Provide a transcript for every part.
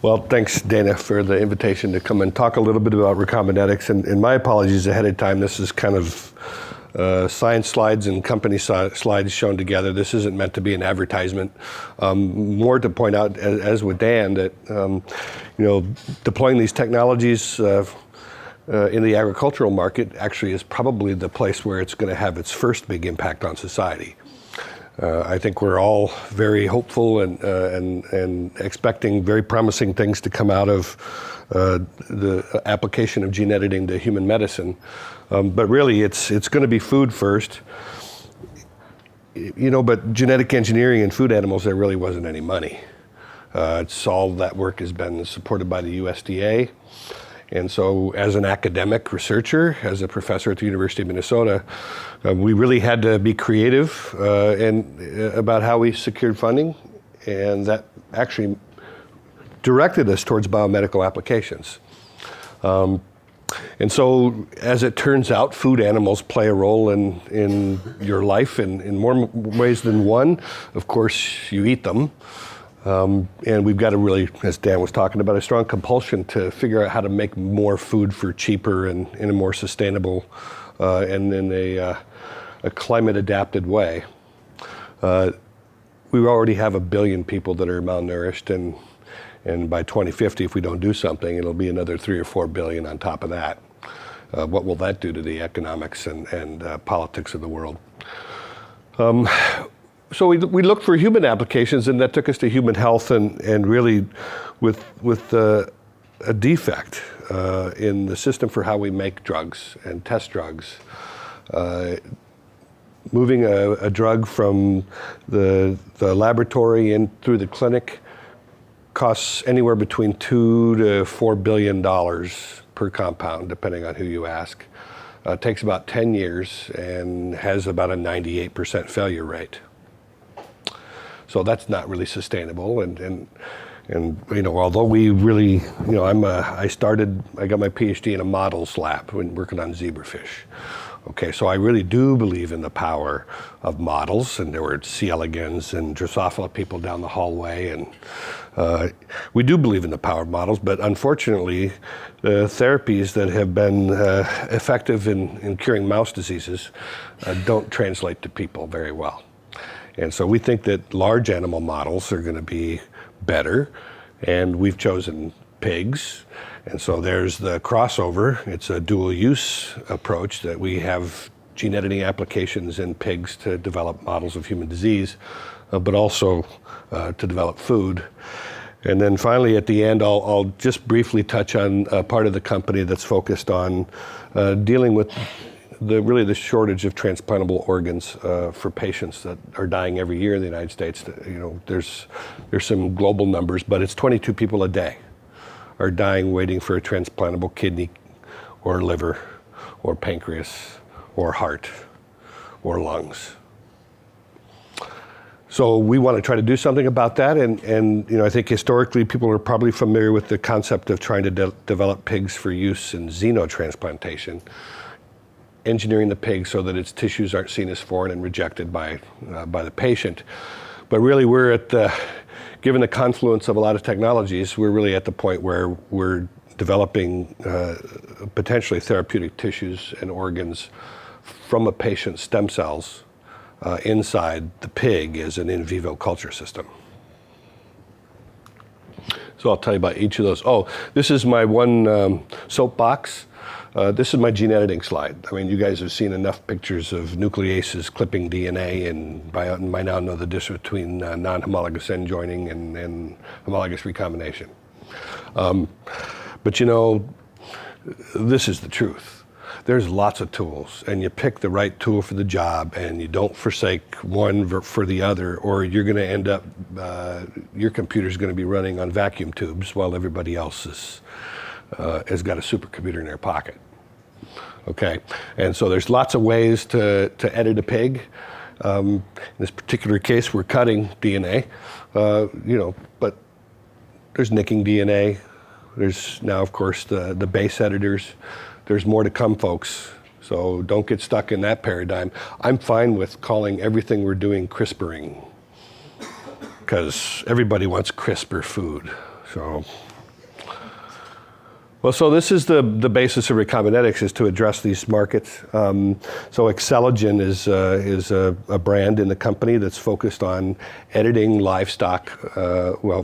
Well, thanks, Dana, for the invitation to come and talk a little bit about Recombinetics. And my apologies ahead of time. This is kind of science slides and company slides shown together. This isn't meant to be an advertisement. More to point out, as with Dan, that deploying these technologies in the agricultural market actually is probably the place where it's going to have its first big impact on society. I think we're all very hopeful and expecting very promising things to come out of the application of gene editing to human medicine. But really, it's going to be food first. But genetic engineering in food animals, there really wasn't any money. All that work has been supported by the USDA. And so as an academic researcher, as a professor at the University of Minnesota, we really had to be creative about how we secured funding, and that actually directed us towards biomedical applications. And so as it turns out, food animals play a role in your life in more ways than one. Of course, you eat them. And we've got a really, as Dan was talking about, a strong compulsion to figure out how to make more food for cheaper and in a more sustainable and in a climate adapted way. We already have 1 billion people that are malnourished, and by 2050, if we don't do something, it'll be another 3 or 4 billion on top of that. What will that do to the economics and politics of the world? So we looked for human applications, and that took us to human health, and really with a defect in the system for how we make drugs and test drugs. Moving a drug from the laboratory in through the clinic costs anywhere between $2 to $4 billion per compound, depending on who you ask. Takes about 10 years and has about a 98% failure rate. So that's not really sustainable, and although we really, I got my PhD in a models lab when working on zebrafish. Okay, so I really do believe in the power of models, and there were C. elegans and Drosophila people down the hallway, and we do believe in the power of models, but unfortunately, the therapies that have been effective in curing mouse diseases don't translate to people very well. And so we think that large animal models are going to be better, and we've chosen pigs. And so there's the crossover. It's a dual use approach that we have gene editing applications in pigs to develop models of human disease, but also to develop food. And then finally at the end, I'll just briefly touch on a part of the company that's focused on dealing with the shortage of transplantable organs for patients that are dying every year in the United States. There's some global numbers, but it's 22 people a day are dying waiting for a transplantable kidney or liver or pancreas or heart or lungs. So we want to try to do something about that, and I think historically people are probably familiar with the concept of trying to develop pigs for use in xenotransplantation, engineering the pig so that its tissues aren't seen as foreign and rejected by the patient. But really we're given the confluence of a lot of technologies, we're really at the point where we're developing potentially therapeutic tissues and organs from a patient's stem cells inside the pig as an in vivo culture system. So I'll tell you about each of those. Oh, this is my one soapbox. This is my gene editing slide. I mean, you guys have seen enough pictures of nucleases clipping DNA, and by now know the difference between non-homologous end joining and homologous recombination. But this is the truth. There's lots of tools, and you pick the right tool for the job, and you don't forsake one for the other, or you're going to end up, your computer's going to be running on vacuum tubes while everybody else has got a supercomputer in their pocket. Okay, and so there's lots of ways to edit a pig. In this particular case, we're cutting DNA, but there's nicking DNA. There's now, of course, the base editors. There's more to come, folks, so don't get stuck in that paradigm. I'm fine with calling everything we're doing CRISPRing, because everybody wants CRISPR food. So Well, so this is the basis of Recombinetics, is to address these markets. So Excelogen is a brand in the company that's focused on editing livestock,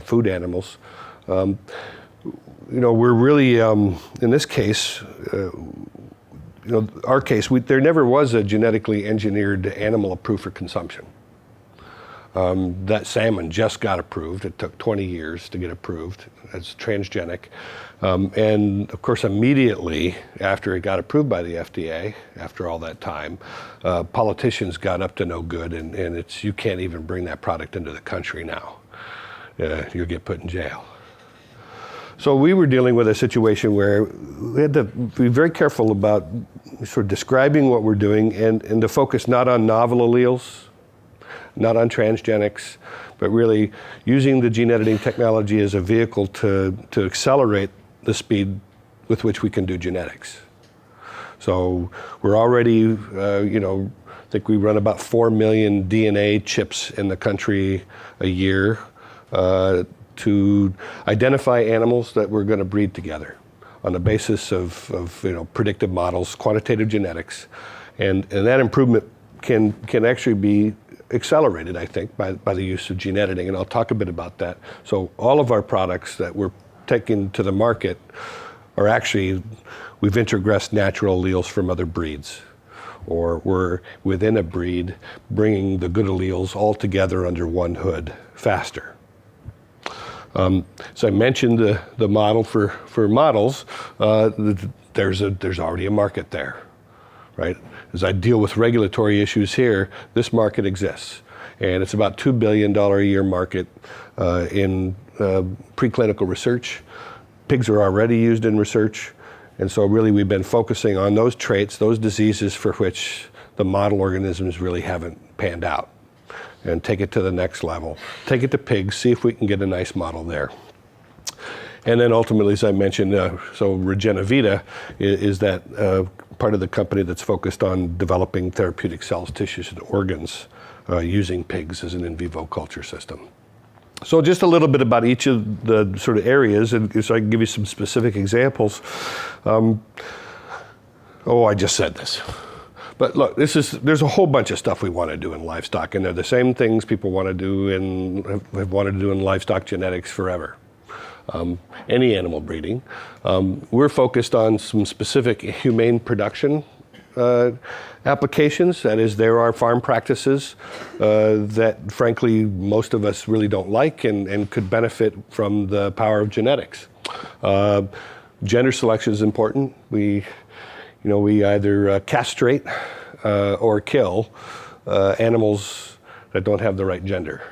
food animals. We're really, in this case, our case, there never was a genetically engineered animal approved for consumption. That salmon just got approved. It took 20 years to get approved as transgenic. And of course, immediately after it got approved by the FDA, after all that time, politicians got up to no good, and you can't even bring that product into the country now. You'll get put in jail. So we were dealing with a situation where we had to be very careful about sort of describing what we're doing and to focus not on novel alleles, not on transgenics, but really using the gene editing technology as a vehicle to accelerate the speed with which we can do genetics. So we're already, I think we run about 4 million DNA chips in the country a year to identify animals that we're going to breed together on the basis of predictive models, quantitative genetics, and that improvement can actually be accelerated, I think, by the use of gene editing, and I'll talk a bit about that. So all of our products that we're taking to the market are actually, we've introgressed natural alleles from other breeds, or we're within a breed bringing the good alleles all together under one hood faster. So I mentioned the model for models. There's already a market there, right? As I deal with regulatory issues here, this market exists, and it's about $2 billion a year market in preclinical research. Pigs are already used in research, and so really we've been focusing on those traits, those diseases for which the model organisms really haven't panned out, and take it to the next level. Take it to pigs, see if we can get a nice model there. And then ultimately, as I mentioned, so Regenivita is that part of the company that's focused on developing therapeutic cells, tissues, and organs using pigs as an in vivo culture system. So just a little bit about each of the sort of areas, and so I can give you some specific examples. I just said this. But look, there's a whole bunch of stuff we want to do in livestock, and they're the same things people want to do and have wanted to do in livestock genetics forever. Any animal breeding. We're focused on some specific humane production applications. That is, there are farm practices that frankly most of us really don't like and could benefit from the power of genetics. Gender selection is important. We either castrate or kill animals that don't have the right gender.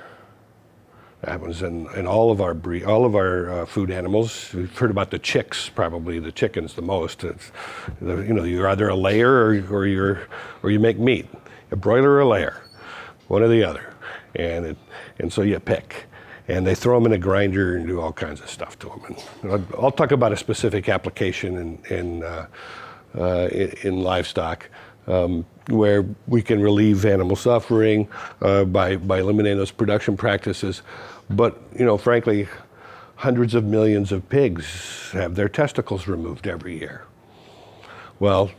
That happens in all of our food animals. We've heard about the chicks, probably the chickens the most. You're either a layer or you make meat, a broiler or a layer, one or the other, and so you pick. And they throw them in a grinder and do all kinds of stuff to them. And I'll talk about a specific application in livestock where we can relieve animal suffering by eliminating those production practices. But frankly, hundreds of millions of pigs have their testicles removed every year. Well,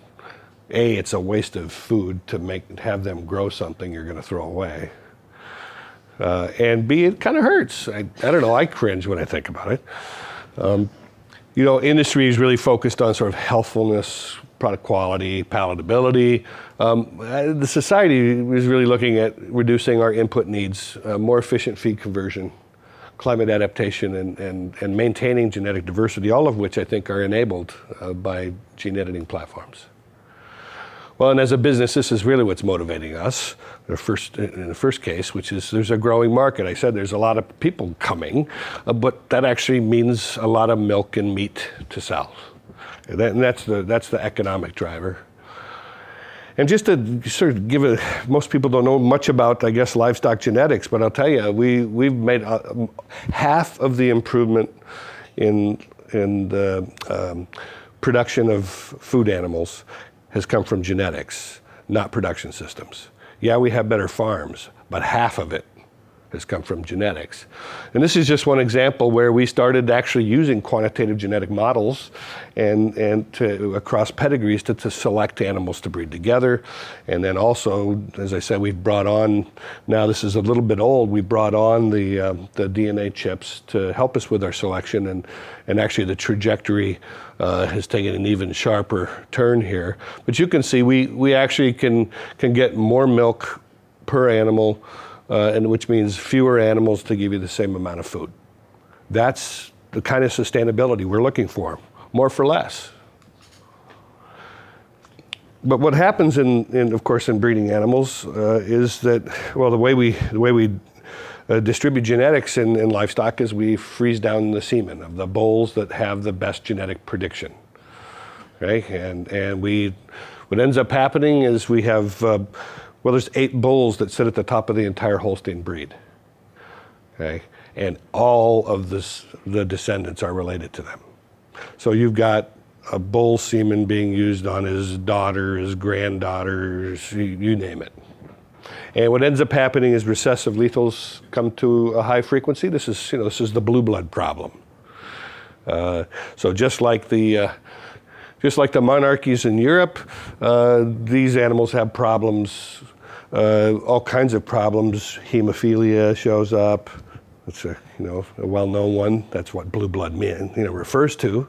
A, it's a waste of food to have them grow something you're going to throw away. And B, it kind of hurts. I don't know, I cringe when I think about it. Industry is really focused on sort of healthfulness, product quality, palatability. The society is really looking at reducing our input needs, more efficient feed conversion, climate adaptation, and maintaining genetic diversity, all of which I think are enabled by gene editing platforms. Well, and as a business, this is really what's motivating us in the first case, which is there's a growing market. I said there's a lot of people coming, but that actually means a lot of milk and meat to sell. And that's the economic driver. And just to sort of most people don't know much about, I guess, livestock genetics, but I'll tell you, we've made half of the improvement in the production of food animals has come from genetics, not production systems. Yeah, we have better farms, but half of it has come from genetics. And this is just one example where we started actually using quantitative genetic models and to, across pedigrees to select animals to breed together. And then also, as I said, we've brought on, now this is a little bit old, we brought on the DNA chips to help us with our selection, and actually the trajectory has taken an even sharper turn here. But you can see we actually can get more milk per animal, and which means fewer animals to give you the same amount of food. That's the kind of sustainability we're looking for, more for less. But what happens of course, in breeding animals is that, well, the way we distribute genetics in livestock is we freeze down the semen of the bulls that have the best genetic prediction. Okay, and what ends up happening is we have, well, there's 8 bulls that sit at the top of the entire Holstein breed. Okay, and all of the descendants are related to them. So you've got a bull semen being used on his daughter, his granddaughters, you name it. And what ends up happening is recessive lethals come to a high frequency. This is the blue blood problem. So just like the monarchies in Europe, these animals have problems, all kinds of problems. Hemophilia shows up. It's a well-known one. That's what blue blood refers to.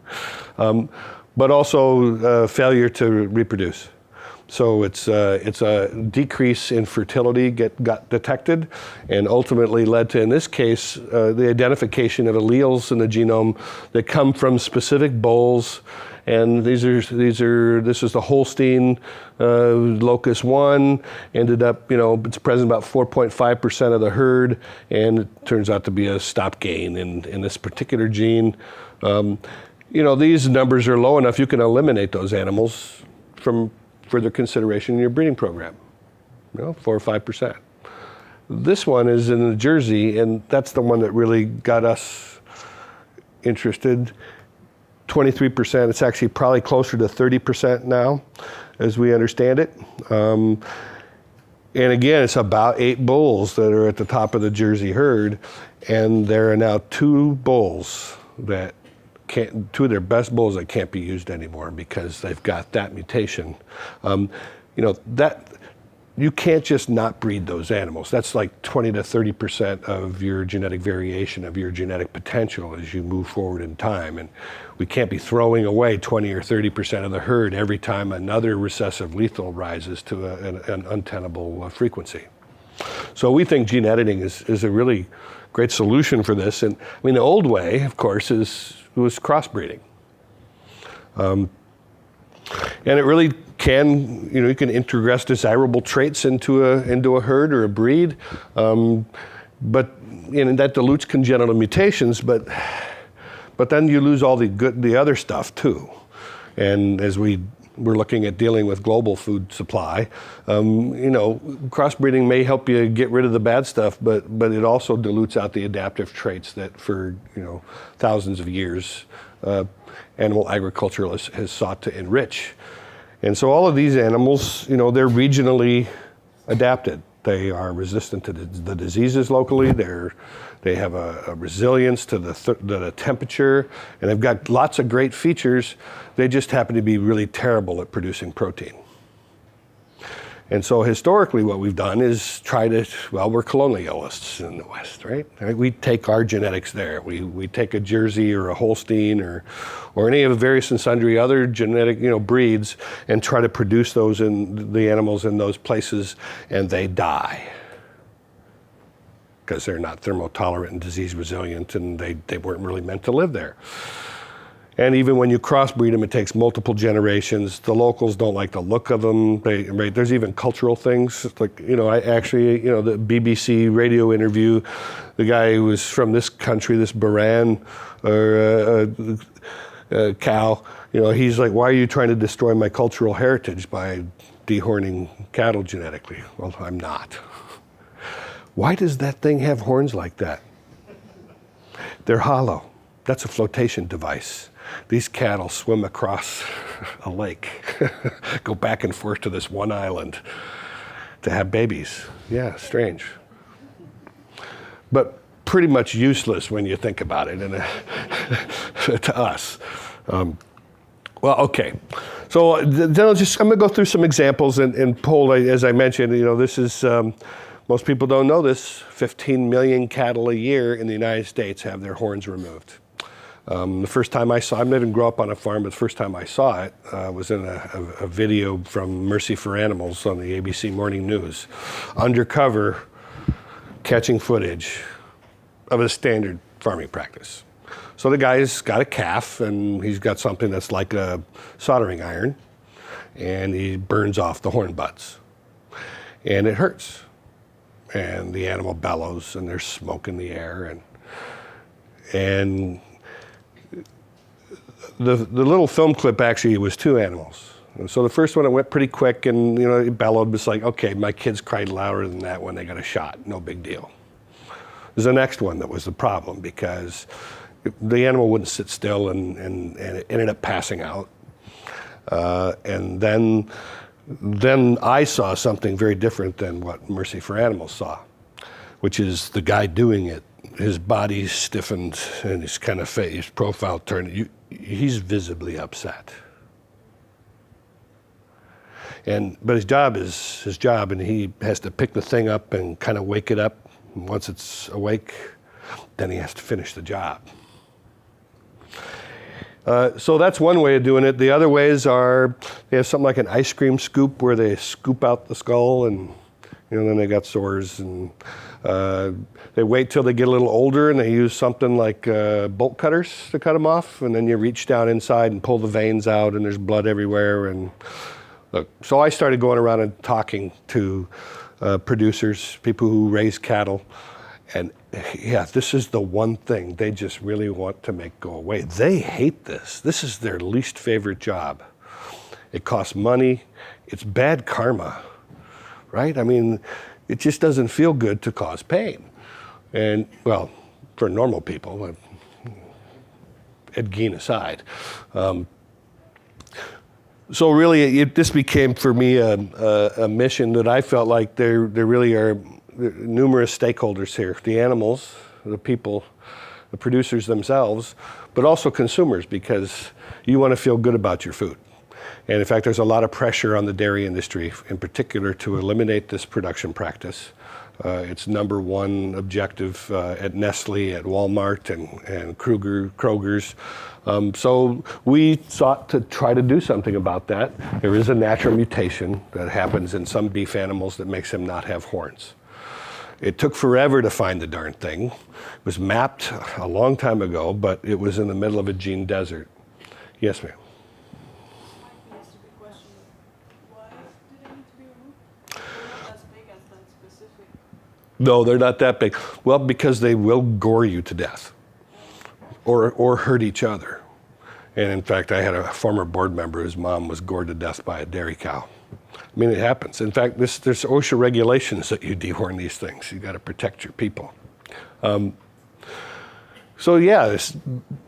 But also failure to reproduce. So it's a decrease in fertility got detected, and ultimately led to, in this case, the identification of alleles in the genome that come from specific bulls. And this is the Holstein locus 1, ended up, it's present about 4.5% of the herd, and it turns out to be a stop gain in this particular gene. These numbers are low enough you can eliminate those animals from further consideration in your breeding program, 4 or 5%. This one is in New Jersey, and that's the one that really got us interested. 23%, it's actually probably closer to 30% now, as we understand it. And again, it's about 8 bulls that are at the top of the Jersey herd, and there are now 2 bulls that two of their best bulls that can't be used anymore because they've got that mutation. That you can't just not breed those animals. That's like 20 to 30% of your genetic variation, of your genetic potential as you move forward in time. And we can't be throwing away 20 or 30% of the herd every time another recessive lethal rises to an untenable frequency. So we think gene editing is a really great solution for this. And the old way, of course, was crossbreeding. And it really can, you can introgress desirable traits into a herd or a breed, but that dilutes congenital mutations. But then you lose all the other stuff too. And as we're looking at dealing with global food supply, crossbreeding may help you get rid of the bad stuff, but it also dilutes out the adaptive traits that for thousands of years animal agriculture has sought to enrich. And so all of these animals, they're regionally adapted. They are resistant to the diseases locally. They have a resilience to the temperature, and they've got lots of great features. They just happen to be really terrible at producing protein. And so historically what we've done is we're colonialists in the West, right? We take our genetics there. We take a Jersey or a Holstein or any of the various and sundry other genetic breeds and try to produce those in the animals in those places, and they die because they're not thermotolerant and disease resilient, and they weren't really meant to live there. And even when you crossbreed them, it takes multiple generations. The locals don't like the look of them. There's even cultural things. Like, I actually, the BBC radio interview, the guy who was from this country, this Baran cow, he's like, why are you trying to destroy my cultural heritage by dehorning cattle genetically? Well, I'm not. Why does that thing have horns like that? They're hollow. That's a flotation device. These cattle swim across a lake, go back and forth to this one island to have babies. Yeah, strange. but pretty much useless when you think about it, and to us. Well, okay. So then I'm going to go through some examples and pull, as I mentioned, this is, most people don't know this, 15 million cattle a year in the United States have their horns removed. The first time I didn't grow up on a farm, but the first time I saw it was in a video from Mercy for Animals on the ABC Morning News. Undercover, catching footage of a standard farming practice. So the guy's got a calf, and he's got something that's like a soldering iron, and he burns off the horn butts. And it hurts. And the animal bellows, and there's smoke in the air. And the little film clip actually was two animals. And so the first one, it went pretty quick, and it bellowed. It's like, okay, my kids cried louder than that when they got a shot. No big deal. There's the next one that was the problem, because the animal wouldn't sit still and it ended up passing out. And then I saw something very different than what Mercy for Animals saw, which is the guy doing it. His body stiffened and his kind of face, his profile turned. He's visibly upset. But his job is his job, and he has to pick the thing up and kind of wake it up. And once it's awake, then he has to finish the job. So that's one way of doing it. The other ways are, they have something like an ice cream scoop where they scoop out the skull, and then they got sores, and they wait till they get a little older, and they use something like bolt cutters to cut them off, and then you reach down inside and pull the veins out, and there's blood everywhere. And look, so I started going around and talking to producers, people who raise cattle, and yeah, this is the one thing they just really want to make go away. They hate this. This is their least favorite job. It costs money. It's bad karma, right? I mean, it just doesn't feel good to cause pain. And, well, for normal people, Ed Gein aside. So really, this became for me a mission that I felt like there really are numerous stakeholders here: the animals, the people, the producers themselves, but also consumers, because you want to feel good about your food. And in fact, there's a lot of pressure on the dairy industry, in particular, to eliminate this production practice. It's number one objective at Nestle, at Walmart, and Kroger's. So we sought to try to do something about that. There is a natural mutation that happens in some beef animals that makes them not have horns. It took forever to find the darn thing. It was mapped a long time ago, but it was in the middle of a gene desert. Yes, ma'am. No, they're not that big. Well, because they will gore you to death or hurt each other. And in fact, I had a former board member whose mom was gored to death by a dairy cow. I mean, it happens. In fact, there's OSHA regulations that you dehorn these things. You got to protect your people. So yeah,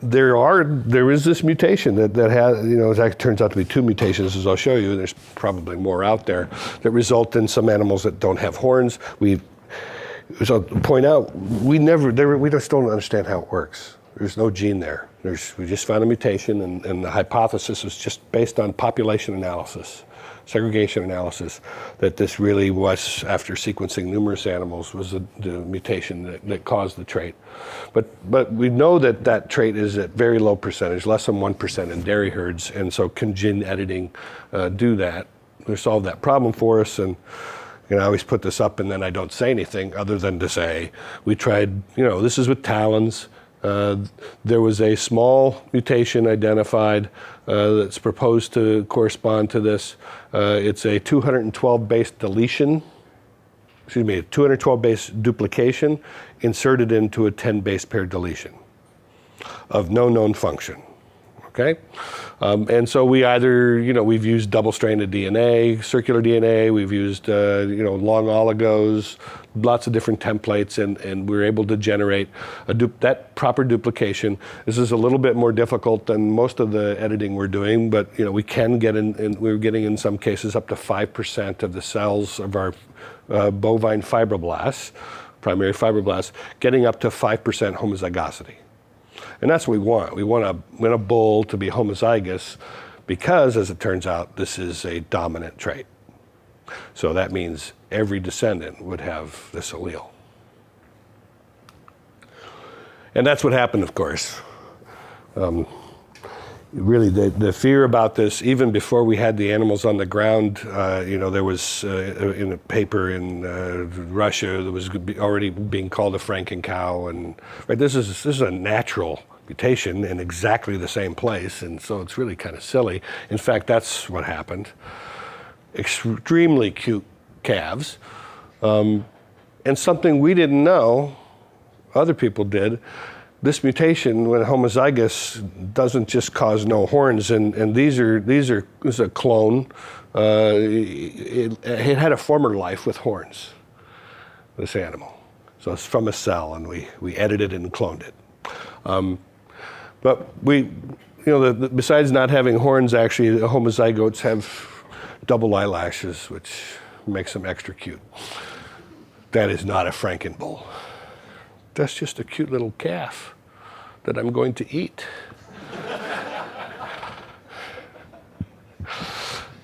there is this mutation that has, it turns out to be two mutations, as I'll show you. There's probably more out there that result in some animals that don't have horns. So to point out, we just don't understand how it works. There's no gene there. We just found a mutation, and the hypothesis was just based on population analysis, segregation analysis, that this really was, after sequencing numerous animals, was the mutation that caused the trait. But we know that trait is at very low percentage, less than 1% in dairy herds, and so can gene editing do that, or solve that problem for us? And I always put this up, and then I don't say anything other than to say, we tried, this is with talons. There was a small mutation identified that's proposed to correspond to this. It's a 212 base deletion, a 212 base duplication inserted into a 10 base pair deletion of no known function. Okay? And so we either, we've used double-stranded DNA, circular DNA, we've used, long oligos, lots of different templates, and we're able to generate that proper duplication. This is a little bit more difficult than most of the editing we're doing, but, we can get we're getting in some cases up to 5% of the cells of our bovine fibroblasts primary fibroblasts, getting up to 5% homozygosity. And that's what we want. We want a bull to be homozygous because, as it turns out, this is a dominant trait. So that means every descendant would have this allele. And that's what happened, of course. Really, the fear about this, even before we had the animals on the ground, there was in a paper in Russia that was already being called a Frankencow, and right, this is a natural mutation in exactly the same place, and so it's really kind of silly. In fact, that's what happened. Extremely cute calves, and something we didn't know, other people did. This mutation, when homozygous, doesn't just cause no horns, and this is a clone. It had a former life with horns, this animal. So it's from a cell, and we edited it and cloned it. But besides not having horns, actually, the homozygotes have double eyelashes, which makes them extra cute. That is not a Frankenbull. That's just a cute little calf that I'm going to eat.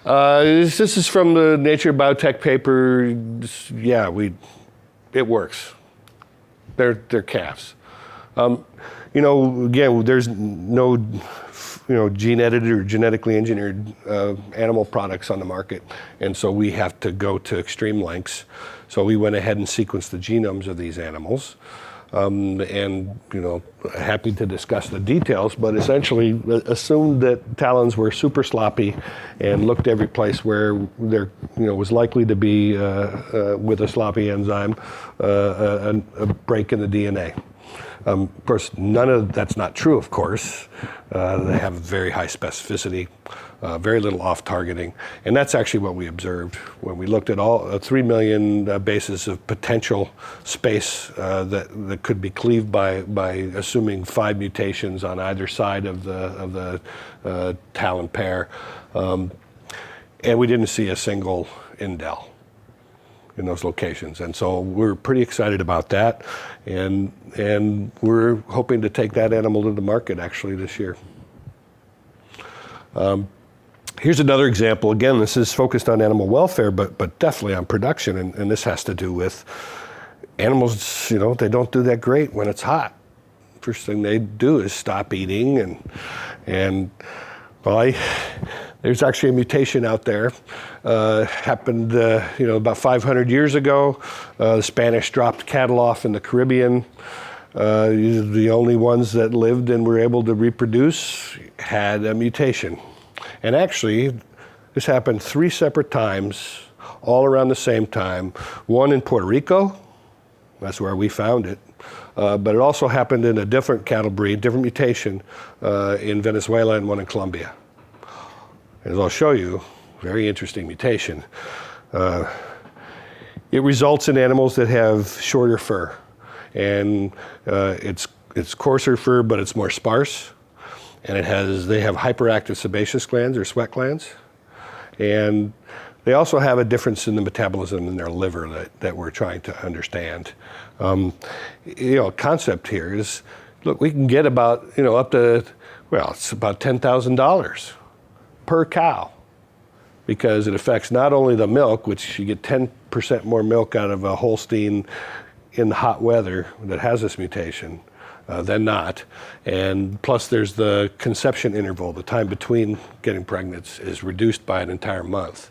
This is from the Nature Biotech paper. Yeah, it works. They're calves. Again, there's no gene edited or genetically engineered animal products on the market, and so we have to go to extreme lengths. So we went ahead and sequenced the genomes of these animals. Happy to discuss the details, but essentially assumed that talons were super sloppy and looked every place where there was likely to be, with a sloppy enzyme, a break in the DNA. Of course, none of that's not true, of course. They have very high specificity, very little off-targeting, and that's actually what we observed when we looked at all 3 million bases of potential space that could be cleaved by assuming 5 mutations on either side of the talon pair, and we didn't see a single indel in those locations, and so we're pretty excited about that, and we're hoping to take that animal to the market actually this year. Here's another example. Again, this is focused on animal welfare, but definitely on production, and this has to do with animals. They don't do that great when it's hot. First thing they do is stop eating, and there's actually a mutation out there. Happened, about 500 years ago. The Spanish dropped cattle off in the Caribbean. The only ones that lived and were able to reproduce had a mutation. And actually, this happened 3 separate times, all around the same time. One in Puerto Rico, that's where we found it. But it also happened in a different cattle breed, different mutation, in Venezuela and one in Colombia. As I'll show you, very interesting mutation. It results in animals that have shorter fur, and it's coarser fur, but it's more sparse, and they have hyperactive sebaceous glands or sweat glands, and they also have a difference in the metabolism in their liver that we're trying to understand. Concept here is, look, we can get about up to it's about $10,000 per cow, because it affects not only the milk, which you get 10% more milk out of a Holstein in hot weather that has this mutation than not, and plus there's the conception interval, the time between getting pregnant is reduced by an entire month.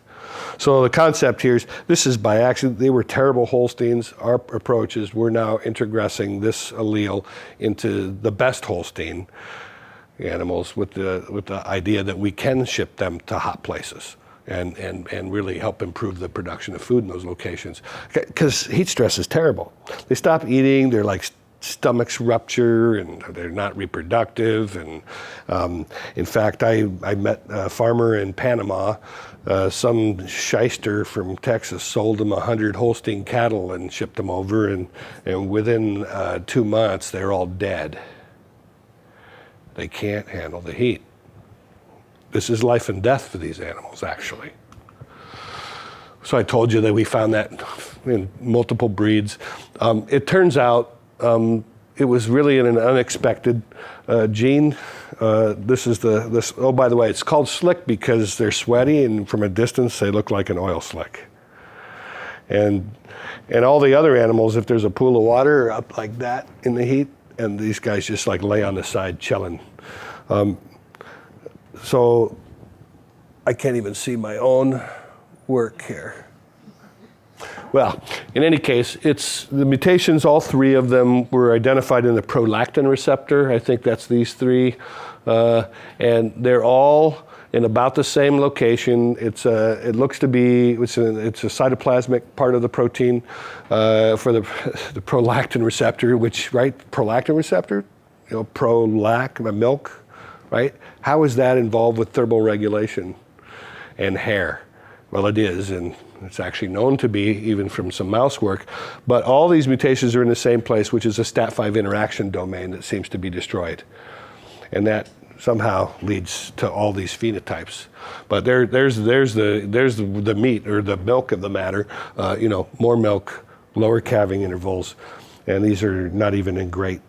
So the concept here is, this is by accident. They were terrible Holsteins. Our approach is we're now introgressing this allele into the best Holstein animals with the idea that we can ship them to hot places and really help improve the production of food in those locations. Because heat stress is terrible. They stop eating, they're like stomachs rupture, and they're not reproductive. And in fact, I met a farmer in Panama. Some shyster from Texas sold him 100 Holstein cattle and shipped them over, and within 2 months, they're all dead. They can't handle the heat. This is life and death for these animals, actually. So I told you that we found that in multiple breeds. It turns out it was really an unexpected gene. Oh, by the way, it's called slick because they're sweaty, and from a distance they look like an oil slick. And all the other animals, if there's a pool of water, are up like that in the heat, and these guys just like lay on the side chilling. So I can't even see my own work here. Well, in any case, it's the mutations, all three of them were identified in the prolactin receptor. I think that's these three. And they're all in about the same location. It looks to be, it's a cytoplasmic part of the protein for the prolactin receptor, which, right, prolactin receptor, milk, right? How is that involved with thermal regulation and hair? Well, it is, and it's actually known to be, even from some mouse work. But all these mutations are in the same place, which is a STAT5 interaction domain that seems to be destroyed. And that somehow leads to all these phenotypes. But there's the meat, or the milk of the matter. More milk, lower calving intervals, and these are not even in great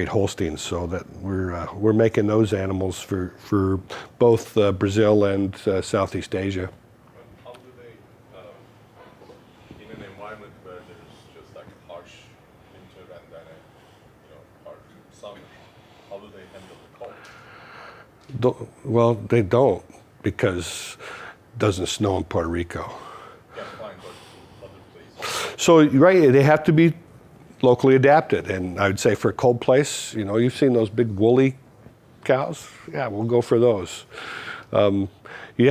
Holsteins. So that we're making those animals for both Brazil and Southeast Asia. How do they, in an environment where there's just like harsh winter and then hard summer, how do they handle the cold? Well, they don't, because it doesn't snow in Puerto Rico. Yeah, fine, but other places. So, right, they have to be locally adapted. And I would say for a cold place, you've seen those big woolly cows? Yeah, we'll go for those. You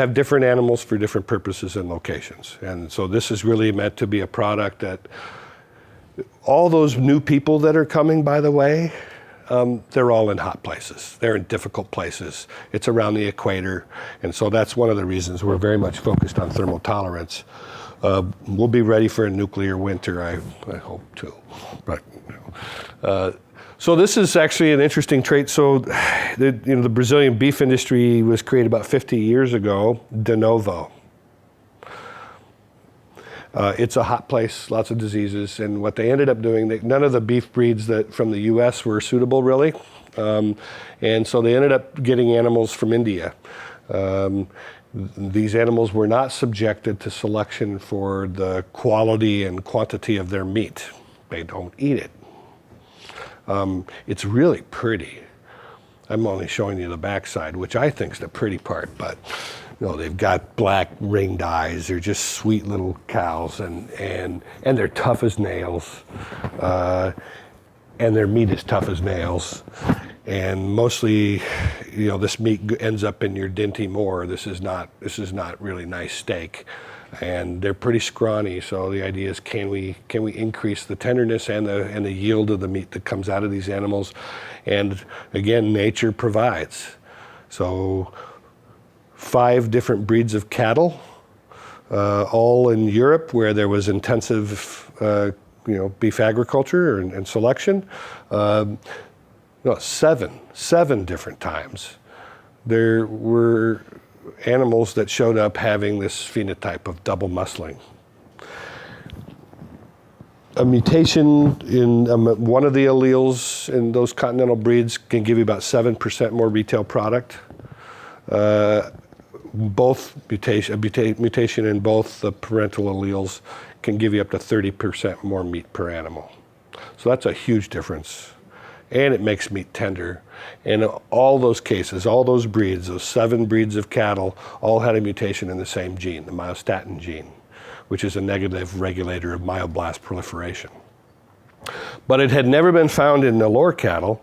have different animals for different purposes and locations. And so this is really meant to be a product that all those new people that are coming, by the way, they're all in hot places. They're in difficult places. It's around the equator. And so that's one of the reasons we're very much focused on thermal tolerance. We'll be ready for a nuclear winter, I hope, too. But, so this is actually an interesting trait. So the Brazilian beef industry was created about 50 years ago, de novo. It's a hot place, lots of diseases, and what they ended up doing, none of the beef breeds that from the US were suitable, really. And so they ended up getting animals from India. These animals were not subjected to selection for the quality and quantity of their meat. They don't eat it. It's really pretty. I'm only showing you the backside, which I think is the pretty part, but they've got black ringed eyes. They're just sweet little cows, and they're tough as nails. And their meat is tough as nails. And mostly, this meat ends up in your dinty moor. This is not really nice steak. And they're pretty scrawny, so the idea is, can we increase the tenderness and the yield of the meat that comes out of these animals? And again, nature provides. So 5 different breeds of cattle, all in Europe where there was intensive beef agriculture and selection. 7 different times there were animals that showed up having this phenotype of double muscling. A mutation in one of the alleles in those continental breeds can give you about 7% more retail product. Mutation in both the parental alleles can give you up to 30% more meat per animal. So that's a huge difference. And it makes meat tender. And all those cases, all those breeds, those 7 breeds of cattle, all had a mutation in the same gene, the myostatin gene, which is a negative regulator of myoblast proliferation. But it had never been found in the lower cattle.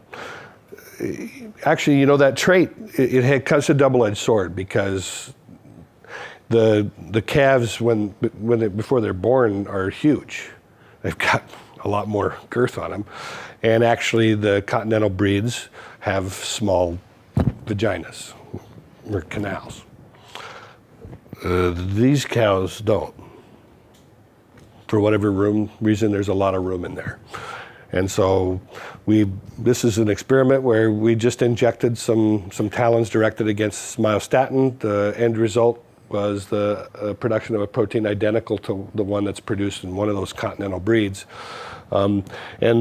Actually, that trait, it had kind of a double-edged sword, because the calves, before they're born, are huge. They've got a lot more girth on them. And actually, the continental breeds have small vaginas, or canals. These cows don't. For whatever reason, there's a lot of room in there. And so this is an experiment where we just injected some talons directed against myostatin. The end result was the production of a protein identical to the one that's produced in one of those continental breeds. And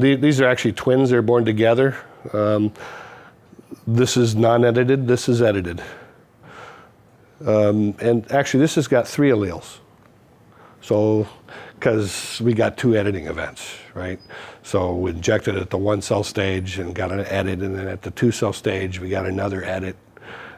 these are actually twins. They're born together. This is non-edited. This is edited. And actually, this has got 3 alleles. So, because we got 2 editing events, right? So we injected it at the 1 cell stage and got an edit, and then at the 2 cell stage, we got another edit.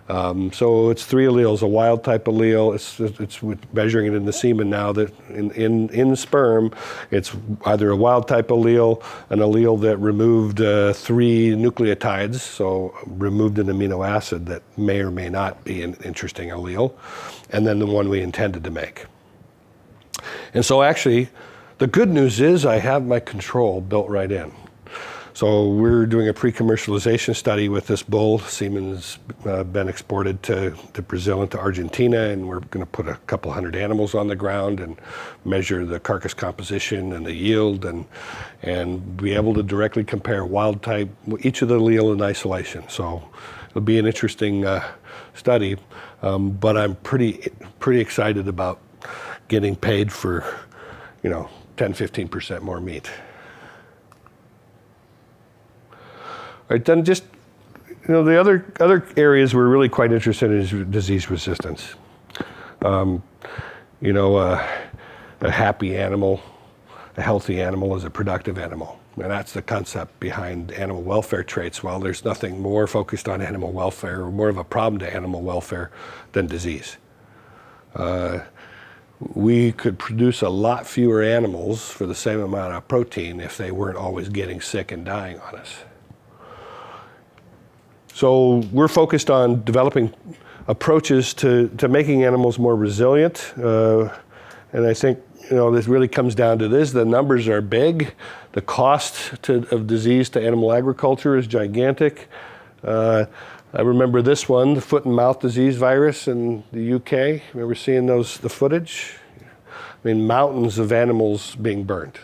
So it's 3 alleles, a wild type allele. It's measuring it in the semen now that in sperm, it's either a wild type allele, an allele that removed 3 nucleotides, so removed an amino acid that may or may not be an interesting allele, and then the one we intended to make. And so actually, the good news is I have my control built right in. So we're doing a pre-commercialization study with this bull. Semen's been exported to Brazil and to Argentina, and we're going to put a couple hundred animals on the ground and measure the carcass composition and the yield, and be able to directly compare wild type, each of the allele in isolation. So it'll be an interesting study, but I'm pretty excited about getting paid for, 10-15% more meat. Right, then just, the other areas we're really quite interested in is disease resistance. A happy animal, a healthy animal is a productive animal. And that's the concept behind animal welfare traits. Well, there's nothing more focused on animal welfare, or more of a problem to animal welfare than disease. We could produce a lot fewer animals for the same amount of protein if they weren't always getting sick and dying on us. So we're focused on developing approaches to making animals more resilient. And I think, this really comes down to this. The numbers are big. The cost of disease to animal agriculture is gigantic. I remember this one, the foot and mouth disease virus in the UK. Remember seeing the footage? I mean, mountains of animals being burned.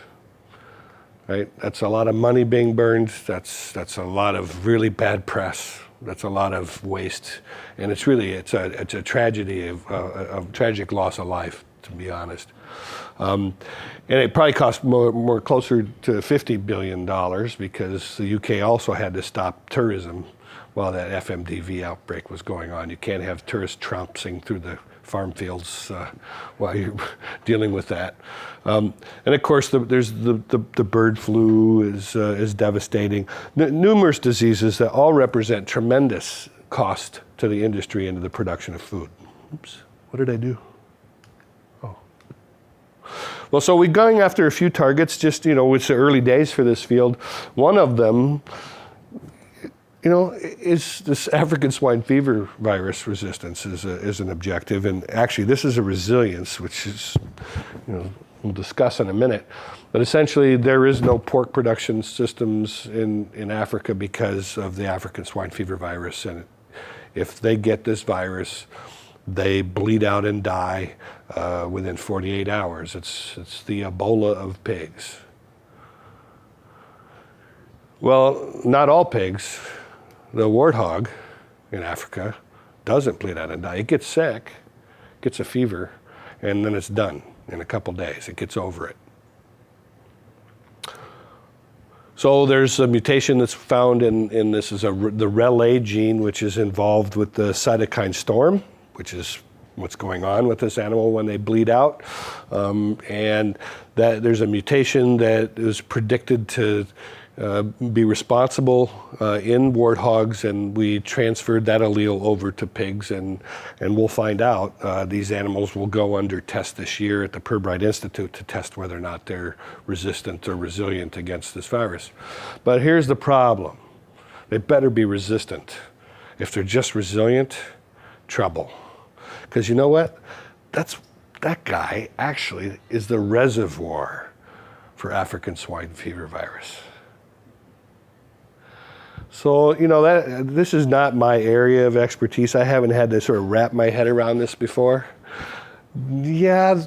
Right? That's a lot of money being burned. That's a lot of really bad press. That's a lot of waste, and it's a tragedy of tragic loss of life, to be honest. And it probably cost more closer to $50 billion because the UK also had to stop tourism while that FMDV outbreak was going on. You can't have tourists trouncing through the farm fields while you're dealing with that. And of course, there's the bird flu is devastating. Numerous diseases that all represent tremendous cost to the industry and to the production of food. Oops, what did I do? Oh. Well, so we're going after a few targets, just, it's the early days for this field. One of them, is this African swine fever virus resistance is an objective. And actually, this is a resilience, which is, we'll discuss in a minute. But essentially, there is no pork production systems in Africa because of the African swine fever virus. And if they get this virus, they bleed out and die within 48 hours. It's the Ebola of pigs. Well, not all pigs. The warthog in Africa doesn't bleed out and die. It gets sick, gets a fever, and then it's done in a couple days. It gets over it. So there's a mutation that's found in this is the REL-A gene, which is involved with the cytokine storm, which is what's going on with this animal when they bleed out. And that there's a mutation that is predicted to be responsible in warthogs, and we transferred that allele over to pigs, and we'll find out. These animals will go under test this year at the Pirbright Institute to test whether or not they're resistant or resilient against this virus. But here's the problem. They better be resistant. If they're just resilient, trouble. Because you know what? That guy actually is the reservoir for African swine fever virus. So, this is not my area of expertise. I haven't had to sort of wrap my head around this before. Yeah,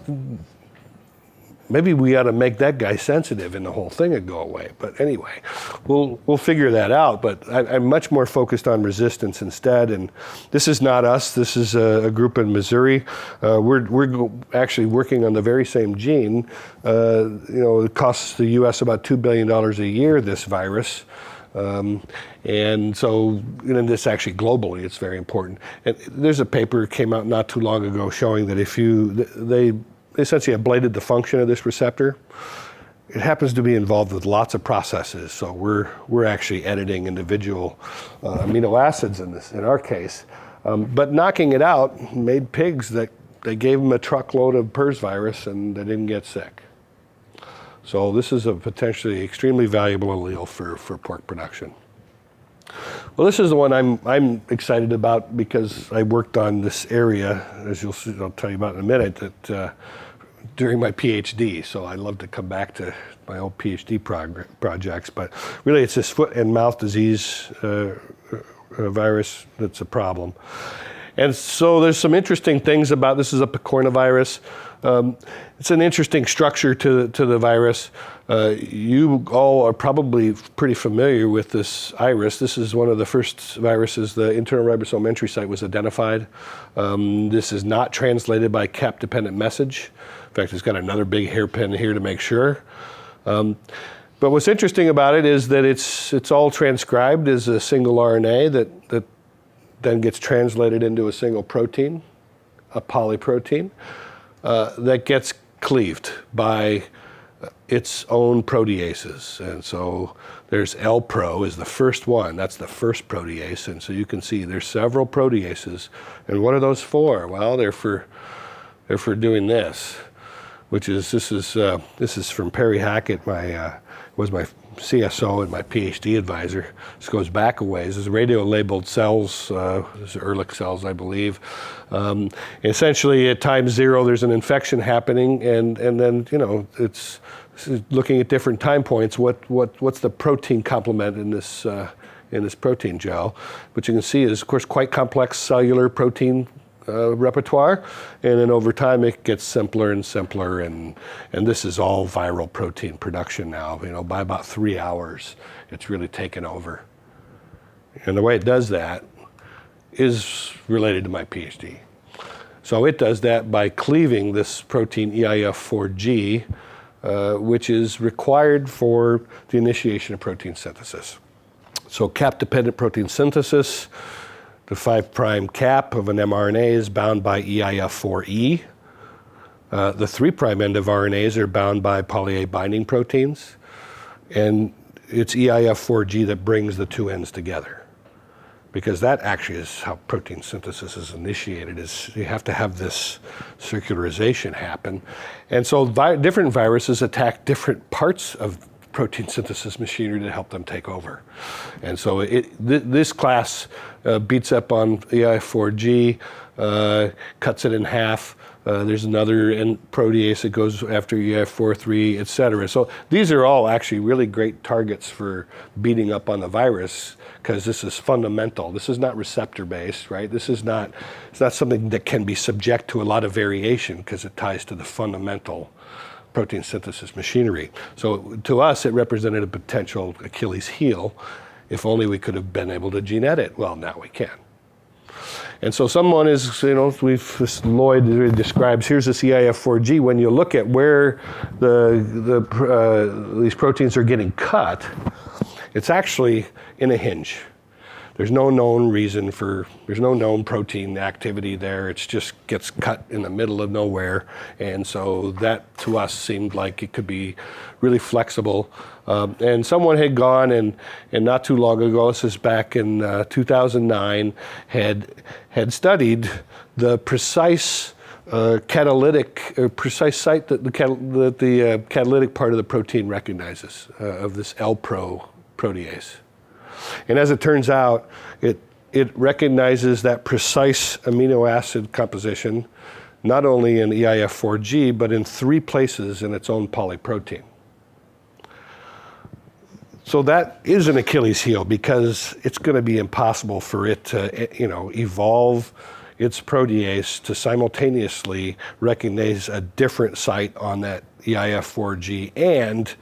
maybe we ought to make that guy sensitive and the whole thing would go away. But anyway, we'll figure that out. But I'm much more focused on resistance instead. And this is not us. This is a group in Missouri. We're actually working on the very same gene. It costs the U.S. about $2 billion a year, this virus. And so, this actually globally, it's very important. And there's a paper that came out not too long ago showing that they essentially ablated the function of this receptor. It happens to be involved with lots of processes. So we're actually editing individual amino acids in our case. But knocking it out made pigs that they gave them a truckload of PRRS virus and they didn't get sick. So this is a potentially extremely valuable allele for pork production. Well, this is the one I'm excited about because I worked on this area, as you'll see, I'll tell you about in a minute, that during my PhD. So I love to come back to my old PhD projects, but really it's this foot and mouth disease virus that's a problem. And so there's some interesting things about this. Is a picornavirus. It's an interesting structure to the virus. You all are probably pretty familiar with this iris. This is one of the first viruses. The internal ribosome entry site was identified. This is not translated by cap-dependent message. In fact, it's got another big hairpin here to make sure. But what's interesting about it is that it's all transcribed as a single RNA that then gets translated into a single protein, a polyprotein, that gets cleaved by its own proteases. And so there's L-Pro is the first one. That's the first protease. And so you can see there's several proteases. And what are those for? Well, they're for doing this, which is this is from Perry Hackett, was my CSO and my PhD advisor. This goes back a ways. This is radio-labeled cells, this is Ehrlich cells, I believe. Essentially, at time 0, there's an infection happening, and then it's looking at different time points. What's the protein complement in this protein gel? What you can see is, of course, quite complex cellular protein repertoire, and then over time it gets simpler and simpler, and this is all viral protein production now. By about 3 hours, it's really taken over. And the way it does that is related to my PhD. So it does that by cleaving this protein EIF4G, which is required for the initiation of protein synthesis. So cap-dependent protein synthesis. The 5' cap of an mRNA is bound by EIF4E. The 3' end of RNAs are bound by poly-A binding proteins. And it's EIF4G that brings the two ends together. Because that actually is how protein synthesis is initiated, is you have to have this circularization happen. And so different viruses attack different parts of protein synthesis machinery to help them take over. And so this class beats up on EI4G, cuts it in half. There's another protease that goes after EI4, et cetera. So these are all actually really great targets for beating up on the virus, because this is fundamental. This is not receptor-based, right? It's not something that can be subject to a lot of variation, because it ties to the fundamental protein synthesis machinery. So to us, it represented a potential Achilles heel. If only we could have been able to gene edit. Well, now we can. And so someone is, Lloyd really describes, here's this EIF4G. When you look at where these proteins are getting cut, it's actually in a hinge. There's no known reason there's no known protein activity there. It just gets cut in the middle of nowhere. And so that to us seemed like it could be really flexible. And someone had gone and not too long ago, this is back in 2009, had studied the precise precise site that the catalytic part of the protein recognizes of this L-Pro protease. And as it turns out, it recognizes that precise amino acid composition, not only in EIF4G, but in 3 places in its own polyprotein. So that is an Achilles heel, because it's going to be impossible for it to, evolve its protease to simultaneously recognize a different site on that EIF4G and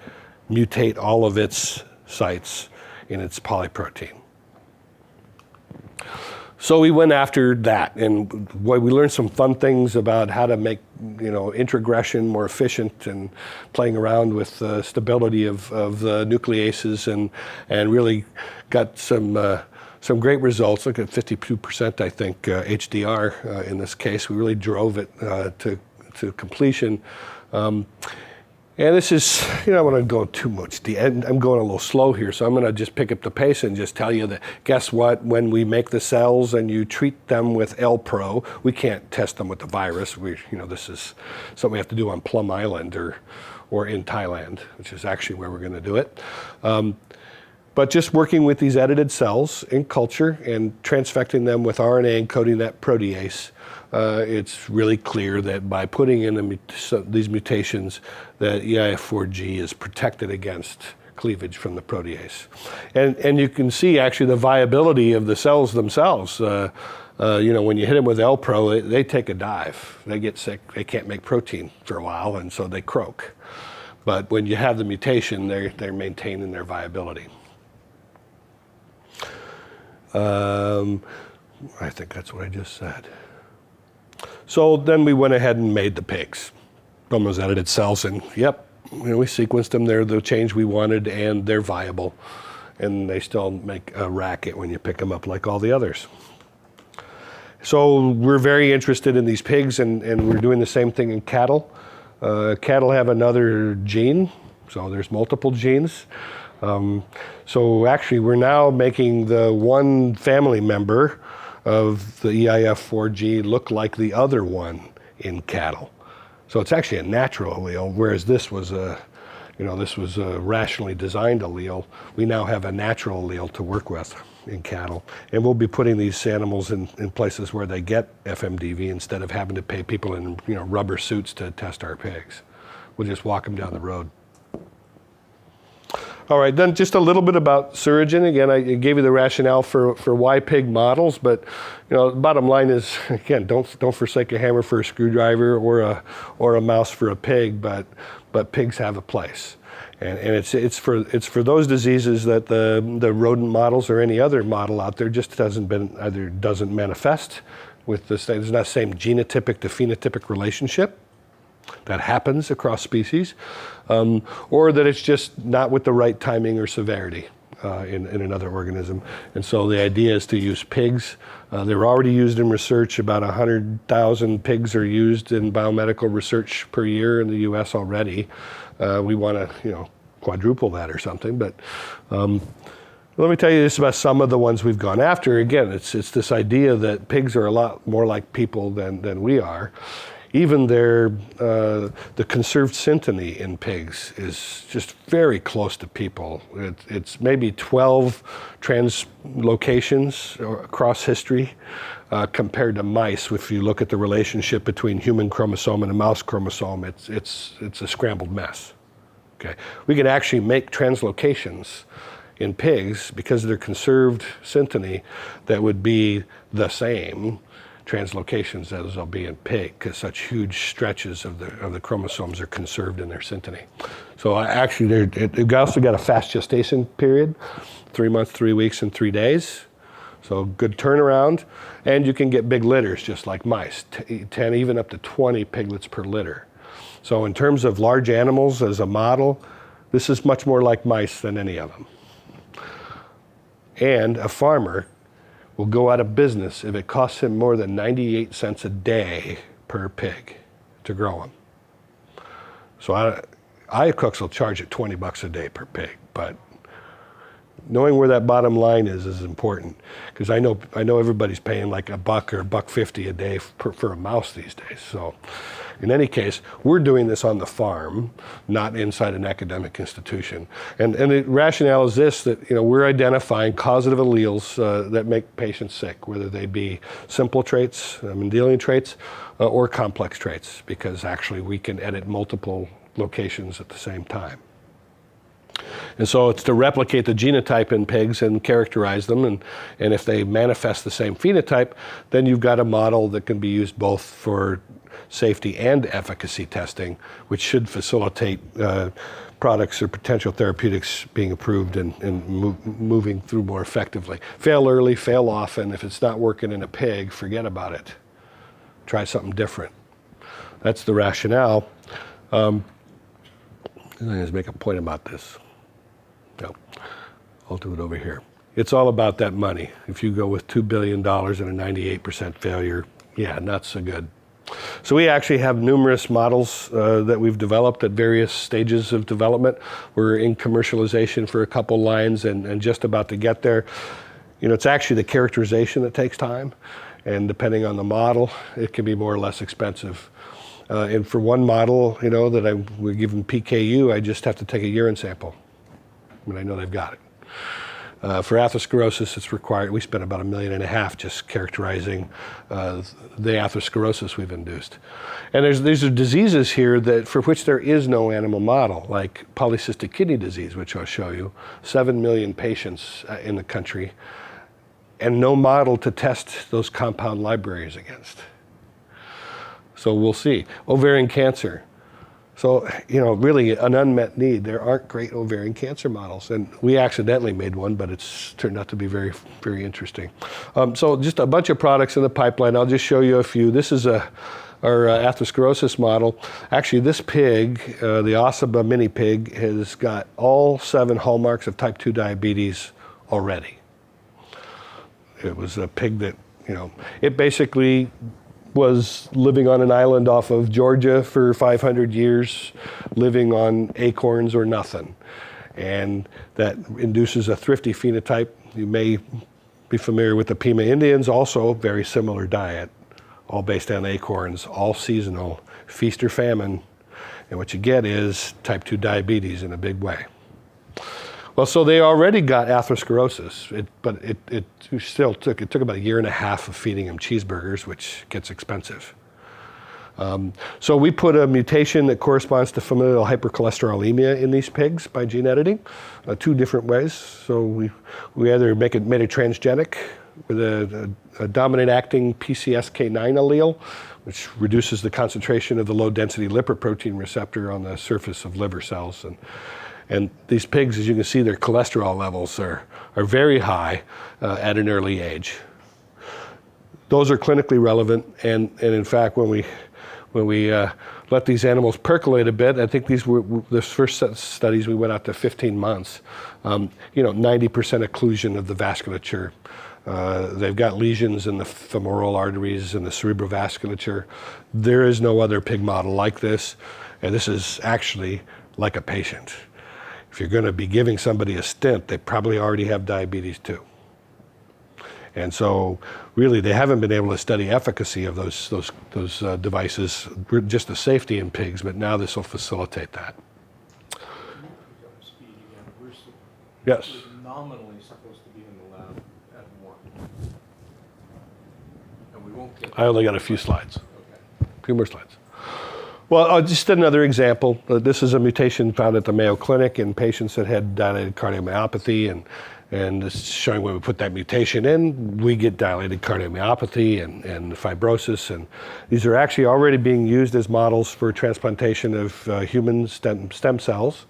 mutate all of its sites in its polyprotein. So we went after that, and we learned some fun things about how to make introgression more efficient, and playing around with the stability of the nucleases, and really got some great results. Look at 52%, I think, HDR in this case. We really drove it to completion. And this is, I don't want to go too much. I'm going a little slow here, so I'm going to just pick up the pace and just tell you that, guess what? When we make the cells and you treat them with L-Pro, we can't test them with the virus. This is something we have to do on Plum Island or in Thailand, which is actually where we're going to do it. But just working with these edited cells in culture and transfecting them with RNA encoding that protease, it's really clear that by putting in these mutations, that EIF4G is protected against cleavage from the protease. And you can see actually the viability of the cells themselves. When you hit them with L-Pro, they take a dive. They get sick. They can't make protein for a while, and so they croak. But when you have the mutation, they're maintaining their viability. I think that's what I just said. So then we went ahead and made the pigs from those edited cells, and yep, we sequenced them. They're the change we wanted, and they're viable. And they still make a racket when you pick them up like all the others. So we're very interested in these pigs, and we're doing the same thing in cattle. Cattle have another gene, so there's multiple genes. So actually, we're now making the one family member of the EIF4G look like the other one in cattle. So it's actually a natural allele, whereas this was a rationally designed allele. We now have a natural allele to work with in cattle. And we'll be putting these animals in places where they get FMDV instead of having to pay people in rubber suits to test our pigs. We'll just walk them down the road. All right, then just a little bit about Surrogen. Again, I gave you the rationale for why pig models, but the bottom line is, again, don't forsake a hammer for a screwdriver or a mouse for a pig, but pigs have a place. And it's for those diseases that the rodent models or any other model out there just doesn't manifest with this. There's not the same genotypic to phenotypic relationship that happens across species, or that it's just not with the right timing or severity in another organism. And so the idea is to use pigs. They're already used in research. About 100,000 pigs are used in biomedical research per year in the US already. We want to quadruple that or something, but let me tell you this about some of the ones we've gone after. Again, it's this idea that pigs are a lot more like people than we are. Even the conserved synteny in pigs is just very close to people. It's maybe 12 translocations across history compared to mice. If you look at the relationship between human chromosome and a mouse chromosome, it's a scrambled mess. Okay, we can actually make translocations in pigs because of their conserved synteny that would be the same translocations as they'll be in pig, because such huge stretches of the chromosomes are conserved in their synteny. So actually, they've also got a fast gestation period, 3 months, 3 weeks, and 3 days. So good turnaround, and you can get big litters just like mice, 10, even up to 20 piglets per litter. So in terms of large animals as a model, this is much more like mice than any of them. And a farmer will go out of business if it costs him more than 98 cents a day per pig to grow them. So cooks will charge at 20 bucks a day per pig, but knowing where that bottom line is important, because I know everybody's paying like $1 or $1.50 a day for a mouse these days. So in any case, we're doing this on the farm, not inside an academic institution. And the rationale is this, that we're identifying causative alleles that make patients sick, whether they be simple traits, Mendelian traits, or complex traits, because actually we can edit multiple locations at the same time. And so it's to replicate the genotype in pigs and characterize them. And if they manifest the same phenotype, then you've got a model that can be used both for safety and efficacy testing, which should facilitate products or potential therapeutics being approved and moving through more effectively. Fail early, fail often. If it's not working in a pig, forget about it. Try something different. That's the rationale. I'm going to make a point about this. No, I'll do it over here. It's all about that money. If you go with $2 billion and a 98% failure, yeah, not so good. So we actually have numerous models that we've developed at various stages of development. We're in commercialization for a couple lines and just about to get there. You know, it's actually the characterization that takes time, and depending on the model, it can be more or less expensive. And for one model, you know, that we're giving PKU, I just have to take a urine sample. I mean, I know they've got it. For atherosclerosis, it's required. We spent about $1.5 million just characterizing the atherosclerosis we've induced. And these are diseases here for which there is no animal model, like polycystic kidney disease, which I'll show you. 7 million patients in the country, and no model to test those compound libraries against. So we'll see. Ovarian cancer. So, you know, really an unmet need. There aren't great ovarian cancer models, and we accidentally made one, but it's turned out to be very, very interesting. So just a bunch of products in the pipeline. I'll just show you a few. This is our atherosclerosis model. Actually, this pig, the Osaba mini pig, has got all 7 hallmarks of type 2 diabetes already. It was a pig that, you know, it basically was living on an island off of Georgia for 500 years, living on acorns or nothing. And that induces a thrifty phenotype. You may be familiar with the Pima Indians, also very similar diet, all based on acorns, all seasonal, feast or famine. And what you get is type 2 diabetes in a big way. Well, so they already got atherosclerosis, but it took about 1.5 years of feeding them cheeseburgers, which gets expensive. So we put a mutation that corresponds to familial hypercholesterolemia in these pigs by gene editing, 2 different ways. So we either made it transgenic with a dominant acting PCSK9 allele, which reduces the concentration of the low density lipoprotein receptor on the surface of liver cells. And these pigs, as you can see, their cholesterol levels are very high at an early age. Those are clinically relevant, and in fact, when we let these animals percolate a bit, I think these were the first set of studies. We went out to 15 months. 90% occlusion of the vasculature. They've got lesions in the femoral arteries and the cerebrovasculature. There is no other pig model like this, and this is actually like a patient. If you're going to be giving somebody a stent, they probably already have diabetes too. And so really they haven't been able to study efficacy of those devices, just the safety in pigs, but now this will facilitate that. Yes. We're nominally supposed to be in the lab at 1. And we won't get I only got a few slides. Okay. A few more slides. Well, just another example. This is a mutation found at the Mayo Clinic in patients that had dilated cardiomyopathy, and this is showing when we put that mutation in, we get dilated cardiomyopathy and fibrosis, and these are actually already being used as models for transplantation of human stem cells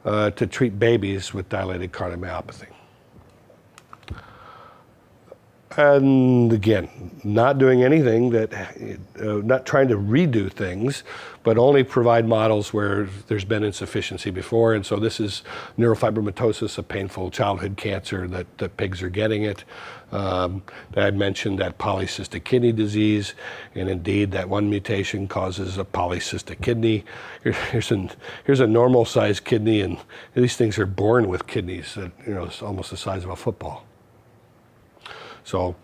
to treat babies with dilated cardiomyopathy. And again, not doing anything not trying to redo things, but only provide models where there's been insufficiency before. And so this is neurofibromatosis, a painful childhood cancer that pigs are getting it. I mentioned that polycystic kidney disease, and indeed that one mutation causes a polycystic kidney. Here's a normal sized kidney, and these things are born with kidneys that, it's almost the size of a football. So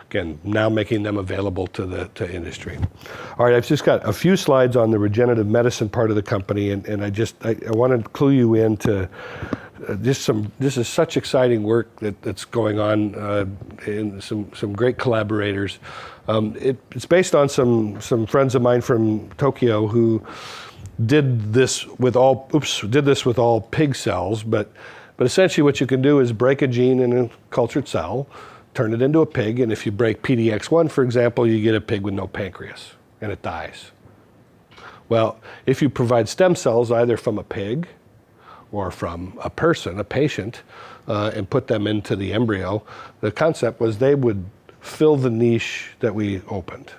again, now making them available to industry. All right, I've just got a few slides on the regenerative medicine part of the company, and I want to clue you into this is such exciting work that's going on in some great collaborators. It's based on some friends of mine from Tokyo who did this with all pig cells, but But essentially what you can do is break a gene in a cultured cell, turn it into a pig, and if you break PDX1, for example, you get a pig with no pancreas, and it dies. Well, if you provide stem cells either from a pig or from a person, a patient, and put them into the embryo, the concept was they would fill the niche that we opened.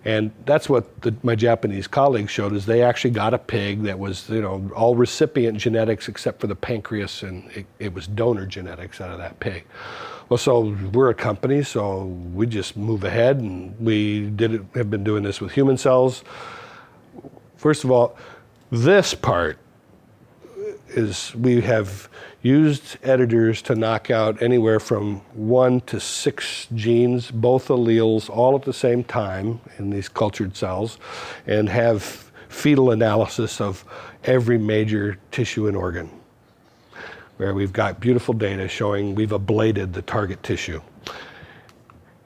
And that's what my Japanese colleagues showed, is they actually got a pig that was, all recipient genetics except for the pancreas, and it was donor genetics out of that pig. Well, so we're a company, so we just move ahead, and we have been doing this with human cells. First of all, this part is we have used editors to knock out anywhere from 1 to 6 genes, both alleles, all at the same time in these cultured cells, and have fetal analysis of every major tissue and organ, where we've got beautiful data showing we've ablated the target tissue.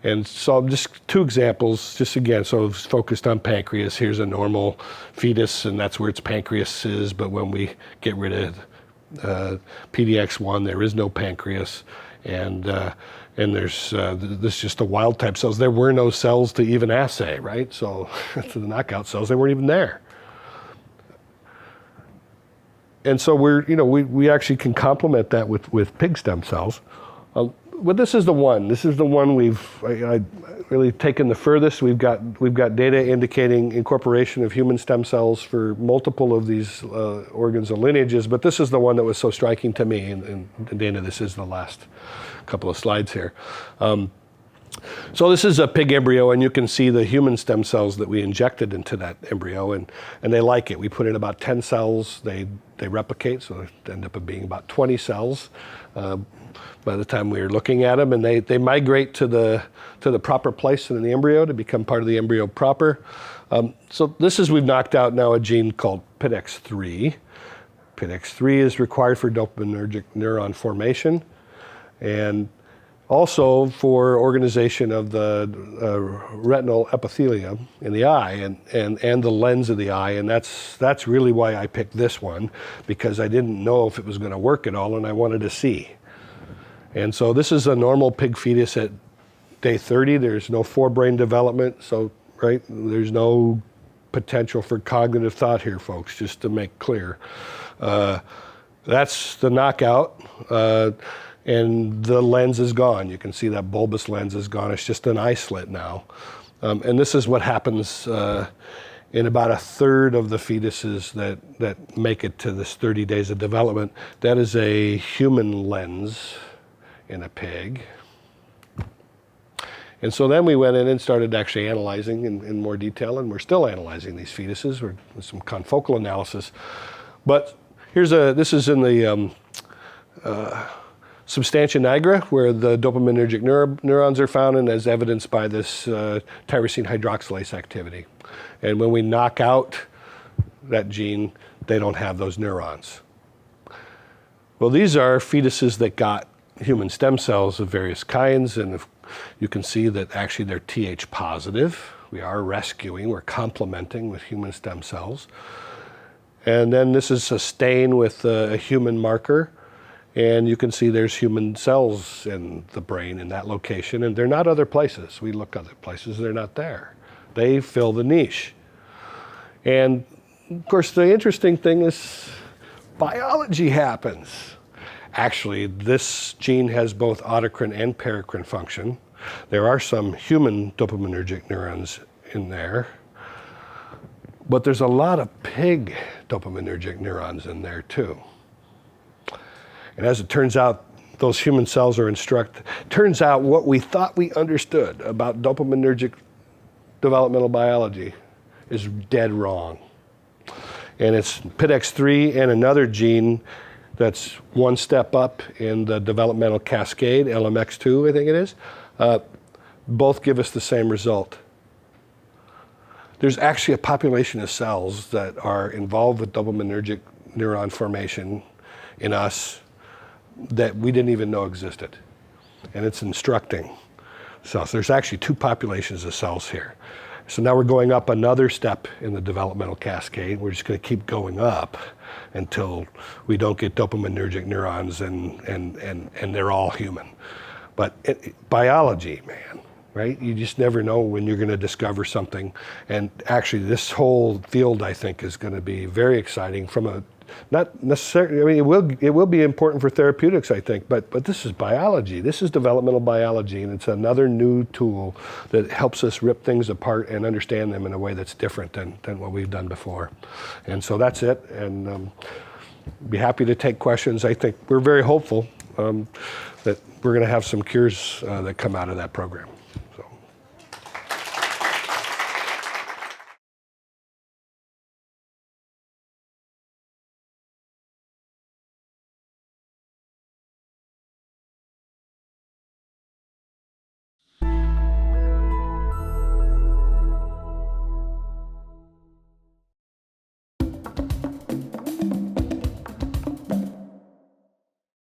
And so just 2 examples, just again, so it's focused on pancreas. Here's a normal fetus, and that's where its pancreas is, but when we get rid of PDX1, there is no pancreas, and there's this is just the wild type cells. There were no cells to even assay, right? So the knockout cells, they weren't even there. And so we actually can complement that with pig stem cells. Well, this is the one. This is the one we've really taken the furthest. We've got data indicating incorporation of human stem cells for multiple of these organs and lineages, but this is the one that was so striking to me. And Dana, this is the last couple of slides here. So this is a pig embryo, and you can see the human stem cells that we injected into that embryo, and they like it. We put in about 10 cells. They replicate, so they end up being about 20 cells by the time we were looking at them, and they migrate to the proper place in the embryo to become part of the embryo proper. So we've knocked out now a gene called PIDX3. PIDX3 is required for dopaminergic neuron formation, and also for organization of the retinal epithelium in the eye and the lens of the eye, and that's really why I picked this one, because I didn't know if it was going to work at all, and I wanted to see. And so this is a normal pig fetus at day 30. There's no forebrain development, so right, there's no potential for cognitive thought here, folks, just to make clear. That's the knockout. And the lens is gone. You can see that bulbous lens is gone. It's just an eye slit now. And this is what happens in about a third of the fetuses that make it to this 30 days of development. That is a human lens in a pig. And so then we went in and started actually analyzing in more detail, and we're still analyzing these fetuses with some confocal analysis. But this is in the substantia nigra, where the dopaminergic neurons are found, and as evidenced by this tyrosine hydroxylase activity. And when we knock out that gene, they don't have those neurons. Well, these are fetuses that got human stem cells of various kinds, and you can see that actually they're Th positive. We are rescuing, we're complementing with human stem cells. And then this is a stain with a human marker. And you can see there's human cells in the brain in that location, and they're not other places. We look other places, they're not there. They fill the niche. And of course, the interesting thing is biology happens. Actually, this gene has both autocrine and paracrine function. There are some human dopaminergic neurons in there, but there's a lot of pig dopaminergic neurons in there too. And as it turns out, those human cells are turns out what we thought we understood about dopaminergic developmental biology is dead wrong. And it's PIDX3 and another gene that's one step up in the developmental cascade, LMX2, I think it is, both give us the same result. There's actually a population of cells that are involved with dopaminergic neuron formation in us that we didn't even know existed. And it's instructing cells. There's actually 2 populations of cells here. So now we're going up another step in the developmental cascade. We're just going to keep going up until we don't get dopaminergic neurons and they're all human. But biology, man, right? You just never know when you're going to discover something. And actually, this whole field, I think, is going to be very exciting from a, not necessarily, I mean, it will be important for therapeutics, I think, but this is biology. This is developmental biology, and it's another new tool that helps us rip things apart and understand them in a way that's different than what we've done before. And so that's it, and be happy to take questions. I think we're very hopeful that we're going to have some cures that come out of that program.